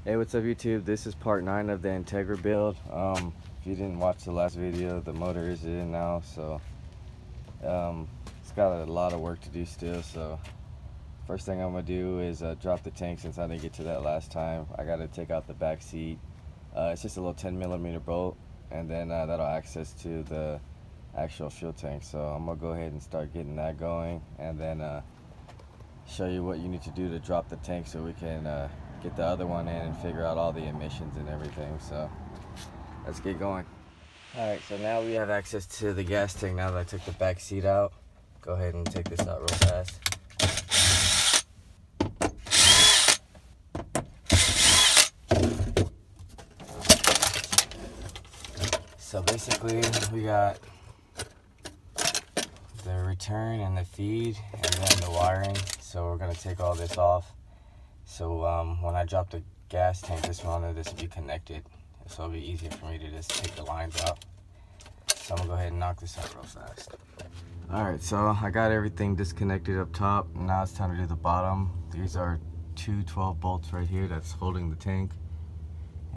Hey, what's up YouTube? This is part 9 of the Integra build. If you didn't watch the last video, the motor is in now, so it's got a lot of work to do still. So first thing I'm gonna do is drop the tank, since I didn't get to that last time. I gotta take out the back seat. It's just a little 10mm bolt, and then that'll access to the actual fuel tank. So I'm gonna go ahead and start getting that going, and then show you what you need to do to drop the tank so we can get the other one in and figure out all the emissions and everything. So let's get going. Alright, so now we have access to the gas tank. Now that I took the back seat out, go ahead and take this out real fast. So basically we got the return and the feed and then the wiring. So we're going to take all this off. So when I drop the gas tank, this will be connected. So it'll be easier for me to just take the lines out. So I'm going to go ahead and knock this out real fast. Alright, so I got everything disconnected up top. Now it's time to do the bottom. These are two 12 bolts right here that's holding the tank.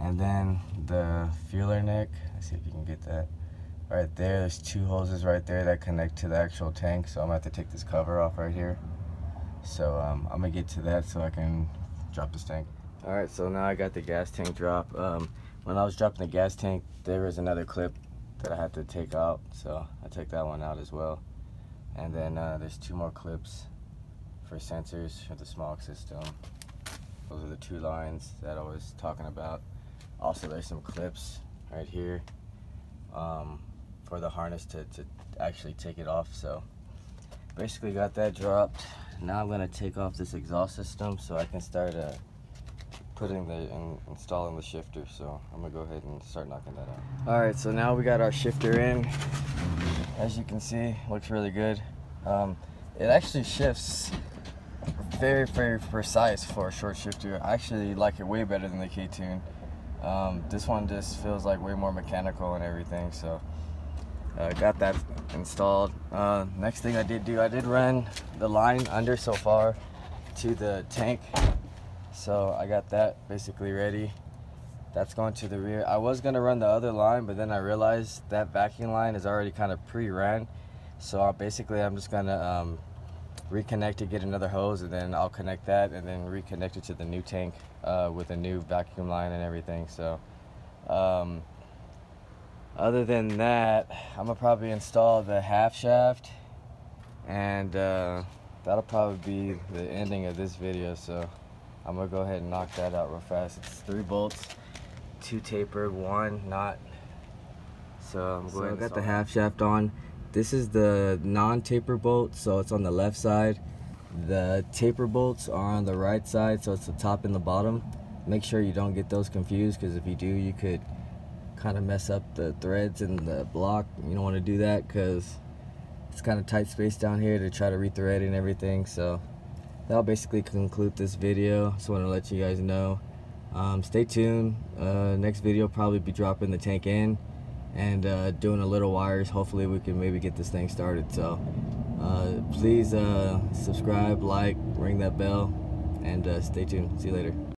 And then the fueler neck, let's see if you can get that. Right there, there's two hoses right there that connect to the actual tank. So I'm going to have to take this cover off right here. So I'm going to get to that so I can drop this tank. Alright, so now I got the gas tank drop. When I was dropping the gas tank, there was another clip that I had to take out. So I took that one out as well. And then there's two more clips for sensors for the smog system. Those are the two lines that I was talking about. Also, there's some clips right here for the harness to actually take it off. So basically got that dropped. Now I'm going to take off this exhaust system so I can start installing the shifter. So I'm going to go ahead and start knocking that out. Alright, so now we got our shifter in. As you can see, looks really good. It actually shifts very, very precise for a short shifter. I actually like it way better than the K20. This one just feels like way more mechanical and everything. So got that installed. Next thing I did run the line under so far to the tank. So I got that basically ready. That's going to the rear. I was gonna run the other line, but then I realized that vacuum line is already kind of pre-ran. So I'm just gonna reconnect it, get another hose, and then I'll connect that and then reconnect it to the new tank with a new vacuum line and everything. So other than that, I'm gonna probably install the half shaft, and that'll probably be the ending of this video. So I'm gonna go ahead and knock that out real fast. It's 3 bolts, 2 tapered, 1 not. So I got the half shaft on. This is the non-taper bolt, so it's on the left side. The taper bolts are on the right side, so it's the top and the bottom. Make sure you don't get those confused, because if you do, you could kind of mess up the threads in the block. You don't want to do that because it's kind of tight space down here to try to rethread and everything. So that'll basically conclude this video. Just want to let you guys know. Stay tuned. Next video probably be dropping the tank in and doing a little wires. Hopefully we can maybe get this thing started. So please subscribe, like, ring that bell, and stay tuned. See you later.